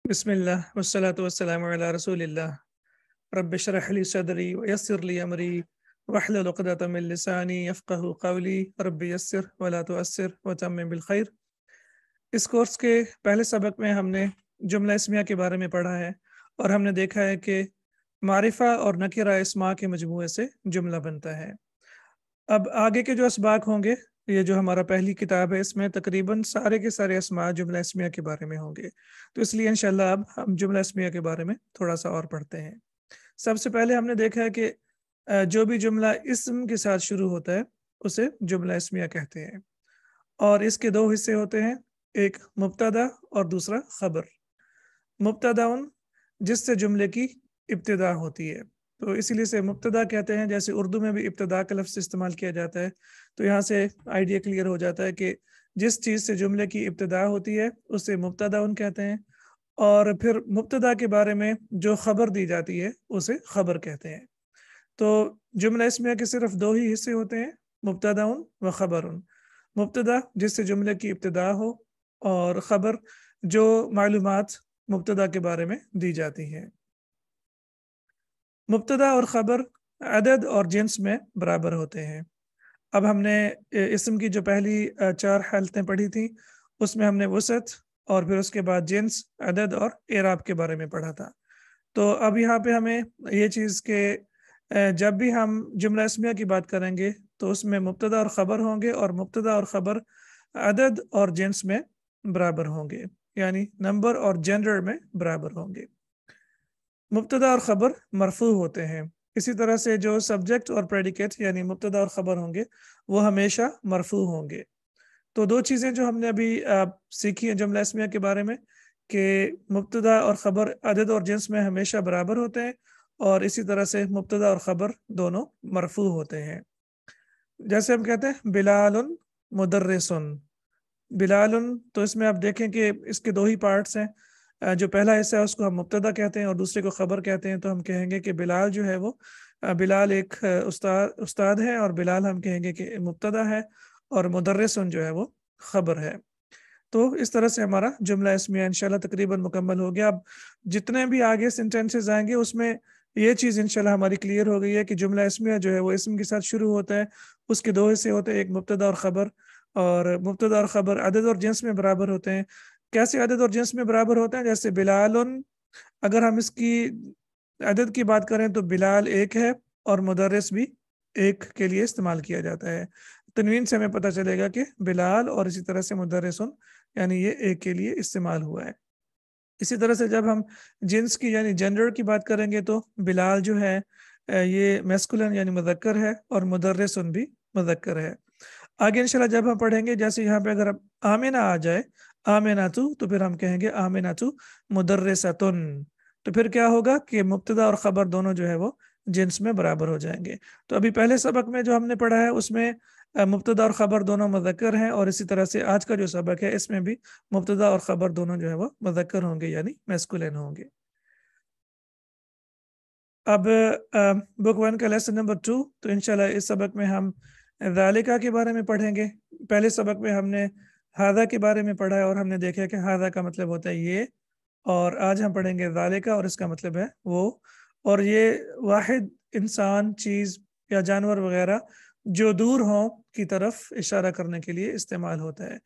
बिस्मिल्लाह वस्सलातु वस्सलामु अला रसूलिल्लाह रब्बि इश्रह ली सदरी व यस्सिर ली अमरी वहलुल उक़दतम मिन लिसानी यफ़क़हू क़ौली रब्बि यस्सिर वला तुअस्सिर वतम्मिम बिल खैर। इस कोर्स के पहले सबक में हमने जुमला इस्मिया के बारे में पढ़ा है और हमने देखा है कि मारिफा और नकिरा इस्मा के मजमूए से जुमला बनता है। अब आगे के जो असबाक होंगे, ये जो हमारा पहली किताब है, इसमें तकरीबन सारे के सारे अस्मा जुमला इस्मिया के बारे में होंगे। तो इसलिए इंशाल्लाह अब हम जुमला इस्मिया के बारे में थोड़ा सा और पढ़ते हैं। सबसे पहले हमने देखा है कि जो भी जुमला इस्म के साथ शुरू होता है उसे जुमला इस्मिया कहते हैं और इसके दो हिस्से होते हैं, एक मुब्तदा और दूसरा खबर। मुब्तदा उन जिससे जुमले की इब्तिदा होती है, तो इसीलिए से मुब्तदा कहते हैं। जैसे उर्दू में भी इब्तिदा का लफ्ज़ इस्तेमाल किया जाता है, तो यहाँ से आइडिया क्लियर हो जाता है कि जिस चीज़ से जुमले की इब्तिदा होती है उसे मुब्तदा उन कहते हैं, और फिर मुब्तदा के बारे में जो खबर दी जाती है उसे खबर कहते हैं। तो जुमला इसमें के सिर्फ दो ही हिस्से होते हैं, मुब्तदा उन व खबर उन। मुब्तदा जिससे जुमले की इब्तिदा हो, और खबर जो मालूमात मुब्तदा के बारे में दी जाती हैं। मुब्तदा और ख़बर अदद और जिन्स में बराबर होते हैं। अब हमने इस्म की जो पहली चार हालतें पढ़ी थी, उसमें हमने वसत और फिर उसके बाद जिन्स, अदद और एराब के बारे में पढ़ा था। तो अब यहाँ पे हमें ये चीज़ के जब भी हम जुमला इस्मिया की बात करेंगे तो उसमें मुब्तदा और ख़बर होंगे, और मुब्तदा और ख़बर अदद और जिन्स में बराबर होंगे, यानी नंबर और जेंडर में बराबर होंगे। मुब्तदा और ख़बर मरफू होते हैं। इसी तरह से जो सब्जेक्ट और प्रेडिकेट यानी मुब्तदा और ख़बर होंगे वो हमेशा मरफू होंगे। तो दो चीज़ें जो हमने अभी सीखी हैं जुमला इस्मिया के बारे में, कि मुब्तदा और ख़बर अदद और जिन्स में हमेशा बराबर होते हैं, और इसी तरह से मुब्तदा और ख़बर दोनों मरफू होते हैं। जैसे हम कहते हैं बिलालुन मुदर्रिसुन, बिलालुन, तो इसमें आप देखें कि इसके दो ही पार्ट्स हैं। जो पहला हिस्सा है उसको हम मुब्तदा कहते हैं और दूसरे को खबर कहते हैं। तो हम कहेंगे कि बिलाल जो है वो बिलाल एक उस्ताद है, और बिलाल हम कहेंगे कि मुब्तदा है, और मुदर्रिसुन जो है वो खबर है। तो इस तरह से हमारा जुमला इस्मिया इंशाल्लाह तकरीबन मुकम्मल हो गया। अब जितने भी आगे सेंटेंसेस आएंगे उसमें ये चीज़ इंशाल्लाह हमारी क्लियर हो गई है कि जुमला इस्मिया जो है वो इस्म के साथ शुरू होता है, उसके दो हिस्से होते हैं, एक मुब्तदा और ख़बर, और मुब्तदा और ख़बर अदद और जिन्स में बराबर होते हैं। कैसे अदद और जिन्स में बराबर होते हैं? जैसे बिलालुन, अगर हम इसकी अदद की बात करें तो बिलाल एक है, और मुदर्रिस भी एक के लिए इस्तेमाल किया जाता है। तनवीन से हमें पता चलेगा कि बिलाल, और इसी तरह से मुदर्रिसुन, यानी ये एक के लिए इस्तेमाल हुआ है। इसी तरह से जब हम जिन्स की यानी जेंडर की बात करेंगे तो बिलाल जो है ये मैस्कुलिन यानी मुज़क्कर है, और मुदर्रिसुन भी मुज़क्कर है। आगे इंशाल्लाह जब हम पढ़ेंगे, जैसे यहाँ पे अगर आमिना आ जाए, आमिनातु, तो फिर हम कहेंगे आमिनातु मुदर्रिसतुन। तो फिर क्या होगा कि मुब्तदा और ख़बर दोनों जो है वो जिन्स में बराबर हो जाएंगे। तो अभी पहले सबक में जो हमने पढ़ा है उसमें मुब्तदा और ख़बर दोनों मुज़क्कर हैं, और इसी तरह से आज का जो सबक है इसमें भी मुब्तदा और ख़बर दोनों जो है वो मुज़क्कर होंगे, यानी मैस्कुलिन होंगे। अब बुक वन का लेसन नंबर 2, तो इंशाल्लाह इस सबक में हम ज़ालिका के बारे में पढ़ेंगे। पहले सबक में हमने हादा के बारे में पढ़ा है, और हमने देखा कि हादा का मतलब होता है ये, और आज हम पढ़ेंगे ज़ालिका, और इसका मतलब है वो। और ये वाहिद इंसान, चीज़ या जानवर वगैरह जो दूर हों की तरफ इशारा करने के लिए इस्तेमाल होता है।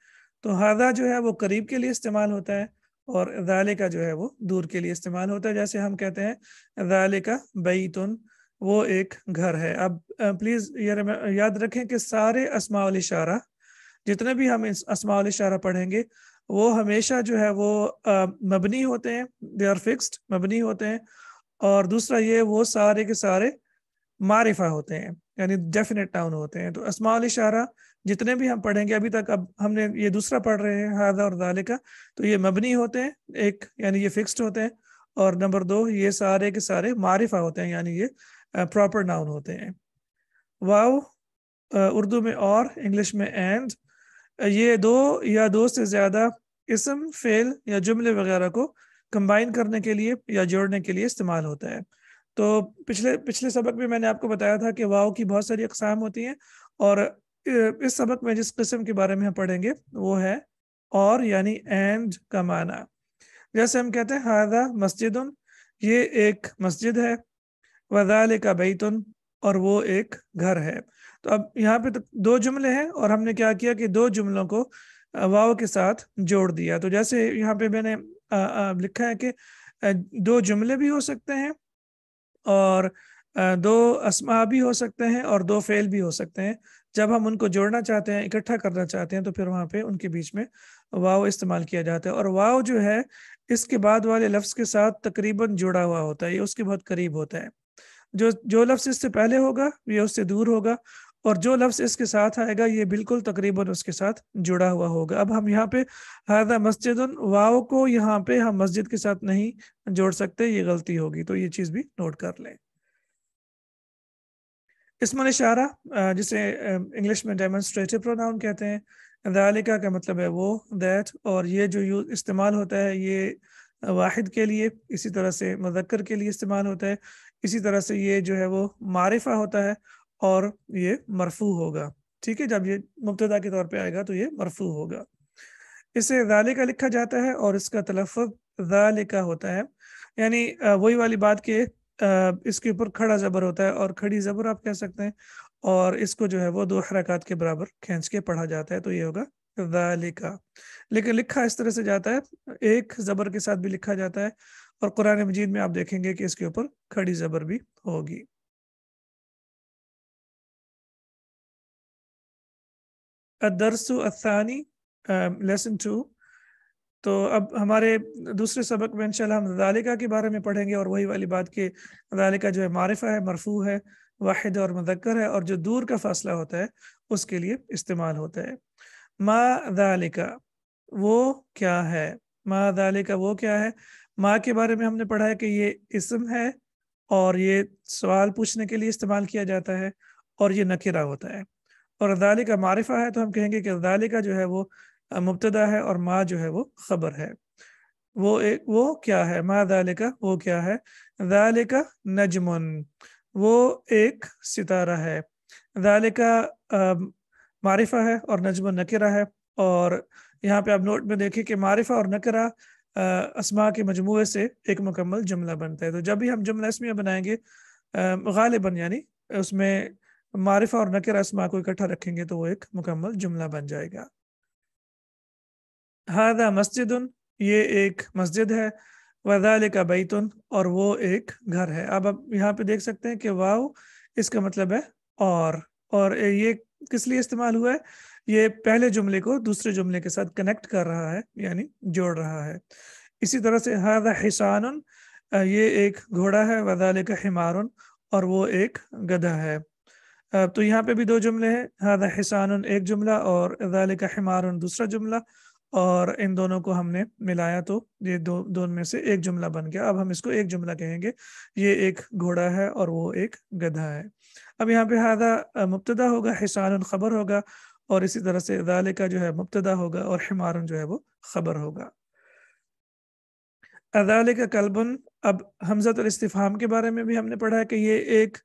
तो हादा जो है वो करीब के लिए इस्तेमाल होता है, और ज़ालिका जो है वो दूर के लिए इस्तेमाल होता है। जैसे हम कहते हैं ज़ालिका बैतुन, वो एक घर है। अब प्लीज़ ये याद रखें कि सारे अस्माउल इशारा, जितने भी हम इस अस्माउल इशारा पढ़ेंगे, वो हमेशा जो है वो मबनी होते हैं, दे आर फिक्स्ड, मबनी होते हैं। और दूसरा ये वो सारे के सारे मारिफा होते हैं, यानी डेफिनेट नाउन होते हैं। तो अस्माउल इशारा जितने भी हम पढ़ेंगे अभी तक, अब हमने ये दूसरा पढ़ रहे हैं हादा और ज़ालिका, तो ये मबनी होते हैं, एक यानी ये फिक्स्ड होते हैं, और नंबर दो ये सारे के सारे मारिफा होते हैं, यानी ये प्रॉपर नाउन होते हैं। वाव उर्दू में और, इंग्लिश में एंड, ये दो या दो से ज़्यादा इसम, फेल या जुमले वगैरह को कंबाइन करने के लिए या जोड़ने के लिए इस्तेमाल होता है। तो पिछले पिछले सबक में मैंने आपको बताया था कि वाव की बहुत सारी अक़साम होती हैं, और इस सबक में जिस किस्म के बारे में हम पढ़ेंगे वो है और, यानी एंड का माना। जैसे हम कहते हैं हादा मस्जिदुन, ये एक मस्जिद है, वज़ालिका बैतुन, और वो एक घर है। तो अब यहाँ पे तो दो जुमले हैं और हमने क्या किया कि दो जुमलों को वाव के साथ जोड़ दिया। तो जैसे यहाँ पे मैंने लिखा है कि दो जुमले भी हो सकते हैं, और दो अस्मा भी हो सकते हैं, और दो फेल भी हो सकते हैं। जब हम उनको जोड़ना चाहते हैं, इकट्ठा करना चाहते हैं, तो फिर वहाँ पे उनके बीच में वाव इस्तेमाल किया जाता है। और वाव जो है इसके बाद वाले लफ्ज़ के साथ तकरीबन जुड़ा हुआ होता है, ये उसके बहुत करीब होता है। जो जो लफ्ज़ इससे पहले होगा ये उससे दूर होगा, और जो लफ्ज़ इसके साथ आएगा ये बिल्कुल तकरीबन उसके साथ जुड़ा हुआ होगा। अब हम यहाँ पे हादा मस्जिदुन, वाव को यहाँ पे हम मस्जिद के साथ नहीं जोड़ सकते, ये गलती होगी, तो ये चीज़ भी नोट कर लें। इस्मुल इशारा, जिसे इंग्लिश में डेमोन्स्ट्रेटिव प्रोनाउन कहते हैं, ज़ालिका का मतलब है वो, दैट, और ये जो यूज इस्तेमाल होता है ये वाहिद के लिए, इसी तरह से मुज़क्कर के लिए इस्तेमाल होता है, इसी तरह से ये जो है वो मारिफा होता है, और ये मरफू होगा। ठीक है, जब ये मुब्तदा के तौर पे आएगा तो ये मरफू होगा। इसे ज़ालिका लिखा जाता है और इसका तलफ़्फ़ुज़ ज़ालिका होता है, यानी वही वाली बात कि इसके ऊपर खड़ा ज़बर होता है, और खड़ी ज़बर आप कह सकते हैं, और इसको जो है वो दो हरकत के बराबर खींच के पढ़ा जाता है, तो ये होगा ज़ालिका। लेकिन लिखा इस तरह से जाता है, एक ज़बर के साथ भी लिखा जाता है, और कुरान मजीद में आप देखेंगे कि इसके ऊपर खड़ी ज़बर भी होगी। अदरसु असानी, लेसन 2। तो अब हमारे दूसरे सबक में इंशाल्लाह हम ज़ालिका के बारे में पढ़ेंगे, और वही वाली बात कि ज़ालिका जो है मारिफा है, मरफू है, वाहिद और मुज़क्कर है, और जो दूर का फासला होता है उसके लिए इस्तेमाल होता है। मा ज़ालिका, वो क्या है। मा ज़ालिका वो क्या है। माँ के बारे में हमने पढ़ा है कि ये इस्म है, और ये सवाल पूछने के लिए इस्तेमाल किया जाता है, और ये नकिरा होता है। और ज़ालिका मारिफा है, तो हम कहेंगे कि ज़ालिका जो है वो मुब्तदा है, और मा जो है वो खबर है। वो क्या है, मा ज़ालिका वो क्या है। ज़ालिका नजमुन, वो एक सितारा है। ज़ालिका मारिफा है और नजमुन नकिरा है। और यहाँ पे आप नोट में देखिए कि मारिफा और नकिरा अस्मा के मजमूए से एक मुकम्मल जुमला बनता है। तो जब भी हम जुमला इसमिया बनाएंगे गालिबन, यानी उसमें मारिफा और नकिरा अस्मा को इकट्ठा रखेंगे, तो वो एक मुकम्मल जुमला बन जाएगा। हादा मस्जिदुन, ये एक मस्जिद है, वज़ालिका बैतुन, और वो एक घर है। अब आप यहाँ पे देख सकते हैं कि वाव इसका मतलब है और ये किस लिए इस्तेमाल हुआ है। ये पहले जुमले को दूसरे जुमले के साथ कनेक्ट कर रहा है, यानी जोड़ रहा है। इसी तरह से हादा हिसानुन, ये एक घोड़ा है, वज़ालिका हिमारुन, और वो एक गधा है। तो यहाँ पे भी दो जुमले हैं, हादा हिसानुन एक जुमला, और ज़ालिका हिमारुन दूसरा जुमला, और इन दोनों को हमने मिलाया तो ये दोनों में से एक जुमला बन गया। अब हम इसको एक जुमला कहेंगे, ये एक घोड़ा है और वो एक गधा है। अब यहाँ पे हादा मुब्तदा होगा, हिसानुन खबर होगा, और इसी तरह से ज़ालिका जो है मुब्तदा होगा, और हिमारुन जो है वो खबर होगा। अज़ालिका कल्बुन, अब हमज़तुल इस्तिफ़हाम के बारे में भी हमने पढ़ा है कि ये एक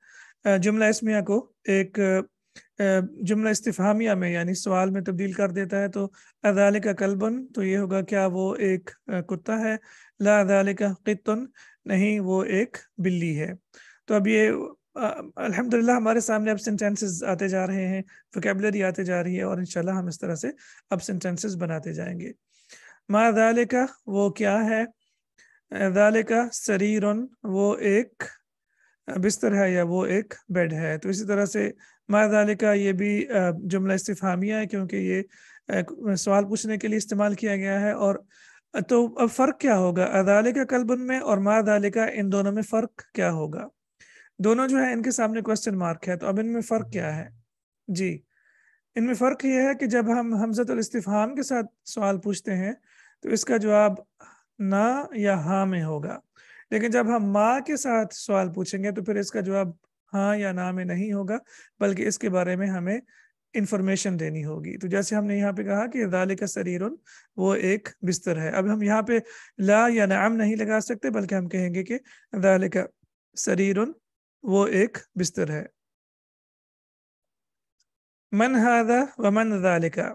जुमला इसमिया को एक जुमला इस्तिफ़हामिया में, यानी सवाल में तब्दील कर देता है। तो अज़ालिका कल्बुन, तो ये होगा क्या वो एक कुत्ता है। ला अज़ालिका क़ित्तुन, नहीं वो एक बिल्ली है। तो अब ये अल्हम्दुलिल्लाह हमारे सामने अब सेंटेंसेस आते जा रहे हैं, वोकैबुलरी आते जा रही है, और इंशाल्लाह हम इस तरह से अब सेंटेंसेस बनाते जाएंगे। मा ज़ालिका वो क्या है। ज़ालिका सरीरुन, वो एक बिस्तर है, या वो एक बेड है। तो इसी तरह से मा ज़ालिका ये भी जुमला इस्तिफ़हामिया है, क्योंकि ये सवाल पूछने के लिए इस्तेमाल किया गया है। और तो अब फ़र्क क्या होगा अज़ालिका कल्बुन में और मा ज़ालिका, इन दोनों में फ़र्क क्या होगा। दोनों जो है इनके सामने क्वेश्चन मार्क है, तो अब इनमें फ़र्क क्या है जी। इनमें फ़र्क ये है कि जब हम हमज़तुल इस्तिफ़हाम के साथ सवाल पूछते हैं तो इसका जवाब ना या हाँ में होगा, लेकिन जब हम माँ के साथ सवाल पूछेंगे तो फिर इसका जवाब हाँ या ना में नहीं होगा, बल्कि इसके बारे में हमें इंफॉर्मेशन देनी होगी। तो जैसे हमने यहाँ पे कहा कि ज़ालिका सरीरुन, वो एक बिस्तर है। अब हम यहाँ पे ला या नाम नहीं लगा सकते, बल्कि हम कहेंगे कि ज़ालिका सरीरुन, वो एक बिस्तर है। मन हादा व मन ज़ालिका,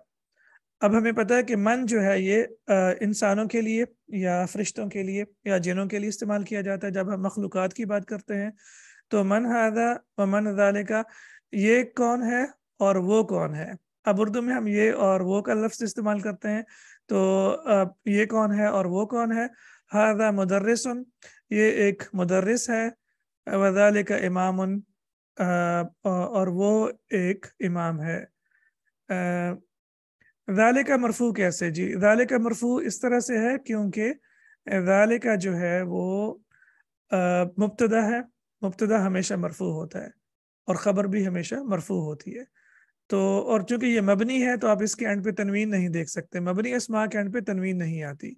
اب ہمیں پتہ ہے کہ من جو ہے یہ انسانوں کے لیے یا فرشتوں کے لیے یا جنوں کے لیے استعمال کیا جاتا ہے. جب ہم مخلوقات کی بات کرتے ہیں تو من ھذا و من ذالک، یہ کون ہے اور وہ کون ہے. اب اردو میں ہم یہ اور وہ کا لفظ استعمال کرتے ہیں، تو یہ کون ہے اور وہ کون ہے. ھذا مدرس، یہ ایک مدرس ہے. وذالک امام، اور وہ ایک امام ہے. ذالک مرفوع کیسے؟ جی ذالک مرفوع اس طرح سے ہے کیونکہ ذالک جو ہے وہ مبتدا ہے. مبتدا ہمیشہ مرفوع ہوتا ہے اور خبر بھی ہمیشہ مرفوع ہوتی ہے. تو اور چونکہ یہ مبنی ہے تو آپ اس کے اینڈ پہ تنوین نہیں دیکھ سکتے. مبنی اسماء کے اینڈ پہ تنوین نہیں آتی.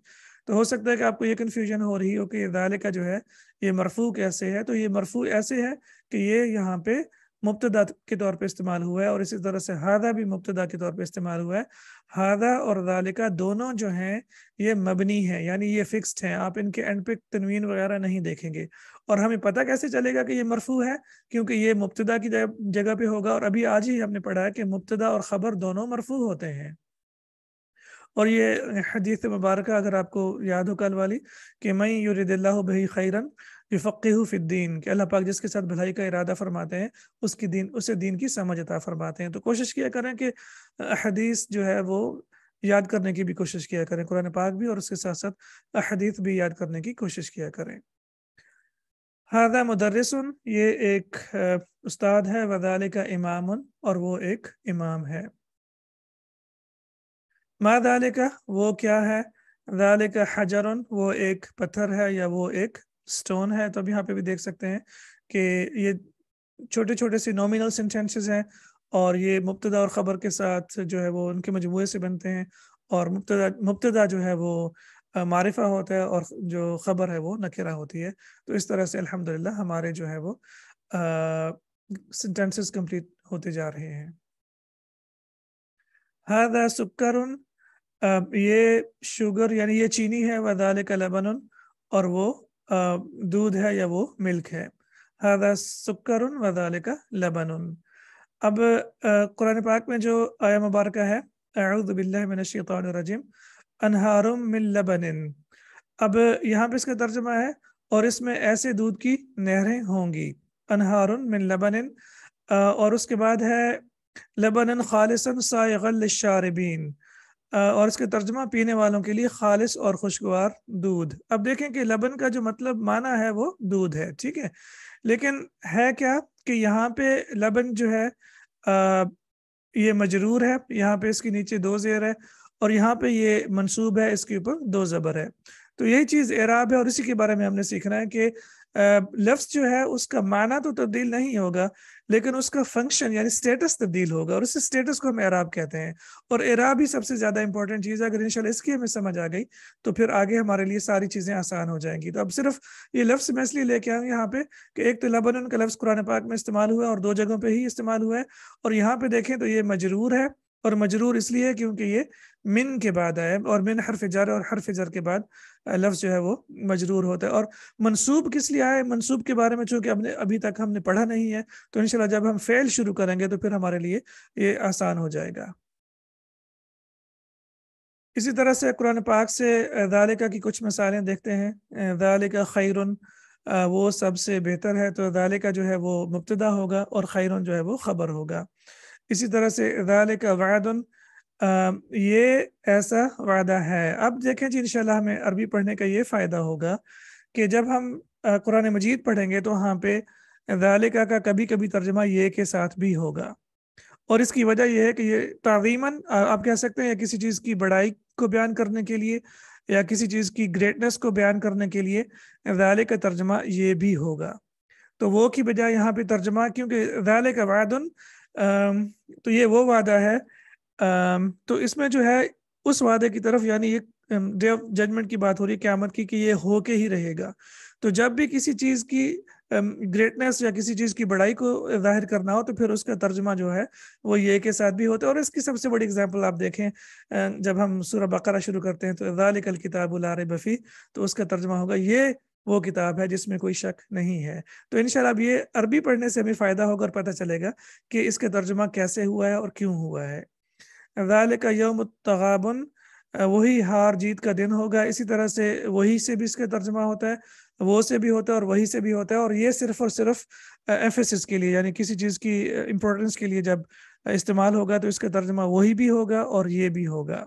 تو ہو سکتا ہے کہ آپ کو یہ کنفیوژن ہو رہی ہو کہ یہ ذالک جو ہے یہ مرفوع کیسے ہے. تو یہ مرفوع ایسے ہے کہ یہ یہاں پہ مبتدا کے طور پہ استعمال ہوا ہے، اور اسی طرح سے ھذا بھی مبتدا کے طور پہ استعمال ہوا ہے. ھذا اور ذالک دونوں جو ہیں یہ مبنی ہیں، یعنی یہ فکسڈ ہیں. آپ ان کے اینڈ پہ تنوین وغیرہ نہیں دیکھیں گے. اور ہمیں پتہ کیسے چلے گا کہ یہ مرفوع ہے؟ کیونکہ یہ مبتدا کی جگہ پہ ہوگا، اور ابھی آج ہی ہم نے پڑھا ہے کہ مبتدا اور خبر دونوں مرفوع ہوتے ہیں. اور یہ حدیث مبارکہ اگر آپ کو یاد ہو کل والی کہ من یرید اللہ بہ خیرا یفقہہ فی الدین، کہ اللہ پاک جس کے ساتھ بھلائی کا ارادہ فرماتے ہیں اسے دین کی سمجھ عطا فرماتے ہیں. تو کوشش کیا کریں کہ حدیث جو ہے وہ یاد کرنے کی بھی کوشش کیا کریں، قرآن پاک بھی اور اس کے ساتھ ساتھ احادیث بھی یاد کرنے کی کوشش کیا کریں. ھذا مدرس، یہ ایک استاد ہے. وذالک امام، اور وہ ایک امام ہے. ما ذالک، وہ کیا ہے. ذالک حجر، وہ ایک پتھر ہے یا وہ ایک سٹون ہے. تو اب یہاں پہ بھی دیکھ سکتے ہیں کہ یہ چھوٹے چھوٹے سے نومینل سینٹینسز ہیں، اور یہ مبتدا اور خبر کے ساتھ جو ہے وہ ان کے مجموعے سے بنتے ہیں. اور مبتدا جو ہے وہ معرفہ ہوتا ہے اور جو خبر ہے وہ نکرہ ہوتی ہے. تو اس طرح سے الحمدللہ ہمارے جو ہے وہ سینٹینسز کمپلیٹ ہوتے جا رہے ہیں. ھذا سکر، یہ شوگر یعنی یہ چینی ہے. وذالک لبن، اور وہ دودھ ہے یا وہ ملک ہے. ھذا سکر وذالک لبن. اب قرآن پاک میں جو آیہ مبارکہ ہے اعوذ باللہ من الشیطان الرجیم انہار من لبن، اب یہاں پہ اس کا ترجمہ ہے اور اس میں ایسے دودھ کی نہریں ہوں گی. انہار من لبن، اور اس کے بعد ہے لبن خالصا سائغا للشاربین، اور اس کا ترجمہ پینے والوں کے لیے خالص اور خوشگوار دودھ. اب دیکھیں کہ لبن کا جو مطلب معنی ہے وہ دودھ ہے، ٹھیک ہے، لیکن ہے کیا کہ یہاں پہ لبن جو ہے یہ مجرور ہے، یہاں پہ اس کے نیچے دو زیر ہے، اور یہاں پہ یہ منصوب ہے، اس کے اوپر دو زبر ہے. تو یہی چیز اعراب ہے، اور اسی کے بارے میں ہم نے سیکھنا ہے کہ لفظ جو ہے اس کا معنی تو تبدیل نہیں ہوگا، لیکن اس کا فنکشن یعنی سٹیٹس تبدیل ہوگا، اور اس سٹیٹس کو ہم اعراب کہتے ہیں. اور اعراب ہی سب سے زیادہ امپورٹنٹ چیز ہے. اگر انشاءاللہ اس کی ہمیں سمجھ آ گئی تو پھر آگے ہمارے لیے ساری چیزیں آسان ہو جائیں گی. تو اب صرف یہ لفظ میں اس لیے لے کے آؤں یہاں پہ کہ ایک تو لبن کا لفظ قرآن پاک میں استعمال ہوا ہے اور دو جگہوں پہ ہی استعمال ہوا ہے، اور یہاں پہ دیکھیں تو یہ مجرور ہے، اور مجرور اس لیے کیونکہ یہ من کے بعد آئے، اور من حرف جر، اور حرف جر کے بعد لفظ جو ہے وہ مجرور ہوتا ہے. اور منصوب کس لیے آئے؟ منصوب کے بارے میں چونکہ ابھی تک ہم نے پڑھا نہیں ہے، تو انشاءاللہ جب ہم فعل شروع کریں گے تو پھر ہمارے لیے یہ آسان ہو جائے گا. اسی طرح سے قرآن پاک سے ذالکہ کی کچھ مثالیں دیکھتے ہیں. ذالکہ خیرن، وہ سب سے بہتر ہے. تو ذالکہ جو ہے وہ مبتدا ہوگا اور خیرن جو ہے وہ خبر ہوگا. اسی طرح سے ذالکہ وعدن، یہ ایسا وعدہ ہے. اب دیکھیں جی انشاءاللہ ہمیں عربی پڑھنے کا یہ فائدہ ہوگا کہ جب ہم قرآن مجید پڑھیں گے تو وہاں پہ ذالکہ کا کبھی کبھی ترجمہ یہ کے ساتھ بھی ہوگا، اور اس کی وجہ یہ ہے کہ یہ تعظیماً آپ کہہ سکتے ہیں یا کسی چیز کی بڑائی کو بیان کرنے کے لیے یا کسی چیز کی گریٹنس کو بیان کرنے کے لیے ذالک کا ترجمہ یہ بھی ہوگا. تو وہ کی بجائے یہاں پہ ترجمہ، کیونکہ ذالک وعدن، تو یہ وہ وعدہ ہے، تو اس میں جو ہے اس وعدے کی طرف یعنی ایک ڈے آف ججمنٹ کی بات ہو رہی ہے، قیامت کی، کہ یہ ہو کے ہی رہے گا. تو جب بھی کسی چیز کی گریٹنس یا کسی چیز کی بڑائی کو ظاہر کرنا ہو تو پھر اس کا ترجمہ جو ہے وہ یہ کے ساتھ بھی ہوتا ہے. اور اس کی سب سے بڑی اگزامپل آپ دیکھیں جب ہم سورہ بقرہ شروع کرتے ہیں تو ذالک الکتاب لا ریب فیہ، تو اس کا ترجمہ ہوگا یہ وہ کتاب ہے جس میں کوئی شک نہیں ہے. تو انشاءاللہ اب یہ عربی پڑھنے سے ہمیں فائدہ ہوگا اور پتہ چلے گا کہ اس کا ترجمہ کیسے ہوا ہے اور کیوں ہوا ہے. ذالک یوم التغابن، وہی ہار جیت کا دن ہوگا. اسی طرح سے وہی سے بھی اس کا ترجمہ ہوتا ہے، وہ سے بھی ہوتا ہے اور وہی سے بھی ہوتا ہے. اور یہ صرف اور صرف ایمفیسس کے لیے، یعنی کسی چیز کی امپورٹنس کے لیے جب استعمال ہوگا تو اس کا ترجمہ وہی بھی ہوگا اور یہ بھی ہوگا.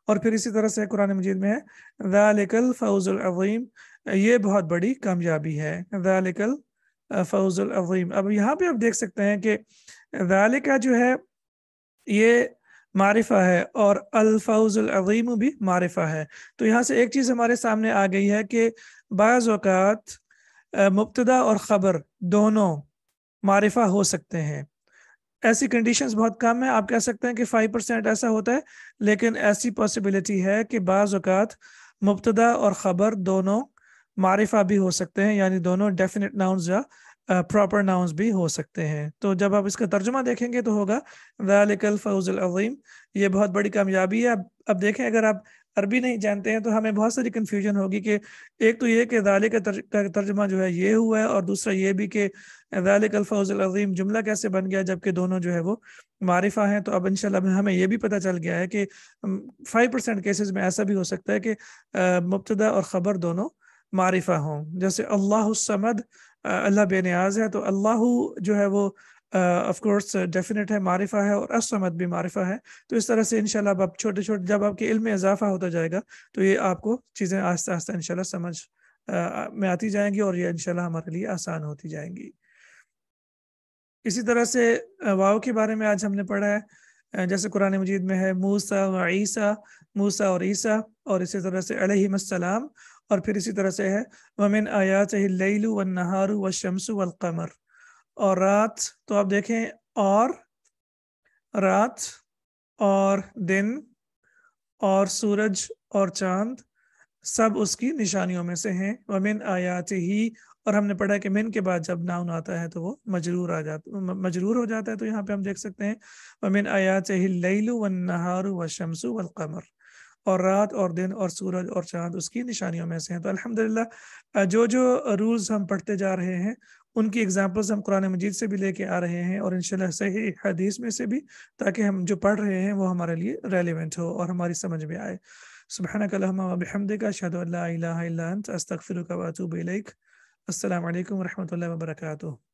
اور پھر اسی طرح سے قرآن مجید میں ہے ذالک الفوز العظیم، یہ بہت بڑی کامیابی ہے. ذالک الفوز العظیم. اب یہاں پہ آپ دیکھ سکتے ہیں کہ ذالک جو ہے یہ معرفہ ہے اور الفوز العظیم بھی معرفہ ہے. تو یہاں سے ایک چیز ہمارے سامنے آ گئی ہے کہ بعض اوقات مبتدا اور خبر دونوں معرفہ ہو سکتے ہیں. ایسی کنڈیشنز بہت کم ہیں، آپ کہہ سکتے ہیں کہ 5% ایسا ہوتا ہے، لیکن ایسی پاسبلٹی ہے کہ بعض اوقات مبتدا اور خبر دونوں معرفہ بھی ہو سکتے ہیں، یعنی دونوں ڈیفینٹ ناؤنز یا پراپر ناؤنز بھی ہو سکتے ہیں. تو جب آپ اس کا ترجمہ دیکھیں گے تو ہوگا ذالک الفوز العظیم، یہ بہت بڑی کامیابی ہے. اب دیکھیں اگر آپ عربی نہیں جانتے ہیں تو ہمیں بہت ساری کنفیوژن ہوگی کہ ایک تو یہ کہ ذالک کا ترجمہ جو ہے یہ ہوا ہے، اور دوسرا یہ بھی کہ ذالک الفوز العظیم جملہ کیسے بن گیا جبکہ دونوں جو ہے وہ معرفہ ہیں. تو اب انشاءاللہ ہمیں یہ بھی پتہ چل گیا ہے کہ 5% کیسز میں ایسا بھی ہو سکتا ہے کہ مبتدا اور خبر دونوں معرفہ ہوں. جیسے اللہ الصمد، اللہ بے نیاز ہے، تو اللہ جو ہے وہ آف کورس ڈیفینیٹ ہے، معرفہ ہے، اور الصمد بھی معرفہ ہے. تو اس طرح سے انشاءاللہ اب چھوٹے چھوٹے جب آپ کے علم میں اضافہ ہوتا جائے گا تو یہ آپ کو چیزیں آہستہ آہستہ انشاءاللہ سمجھ میں آتی جائیں گی، اور یہ انشاءاللہ ہمارے لیے آسان ہوتی جائیں گی. اسی طرح سے واو کے بارے میں آج ہم نے پڑھا ہے، جیسے قرآن مجید میں ہے موسیٰ و عیسیٰ، موسیٰ اور عیسیٰ، اور اسی طرح سے علیہم السلام. اور پھر اسی طرح سے ہے وَمِنْ آیَاتِهِ اللَّيْلُ وَالنَّهَارُ وَالشَّمْسُ وَالْقَمَرُ، اور رات. تو آپ دیکھیں، اور رات اور دن اور سورج اور چاند سب اس کی نشانیوں میں سے ہیں. وَمِنْ آیَاتِهِ، اور ہم نے پڑھا کہ من کے بعد جب ناؤن آتا ہے تو وہ مجرور ہو جاتا ہے. تو یہاں پہ ہم دیکھ سکتے ہیں وَمِنْ آیَاتِهِ اللَّيْلُ وَالنَّهَارُ وَالشَّمْسُ وَالْقَمَرُ، اور رات اور دن اور سورج اور چاند اس کی نشانیوں میں سے ہیں. تو الحمدللہ جو رولز ہم پڑھتے جا رہے ہیں ان کی ایگزامپلز ہم قرآن مجید سے بھی لے کے آ رہے ہیں، اور انشاءاللہ صحیح حدیث میں سے بھی، تاکہ ہم جو پڑھ رہے ہیں وہ ہمارے لیے ریلیونٹ ہو اور ہماری سمجھ میں آئے. سبحانک اللہم و بحمدک، اشہد ان لا الہ الا انت، استغفرک و اتوب الیک. السلام علیکم ورحمۃ اللہ وبرکاتہ.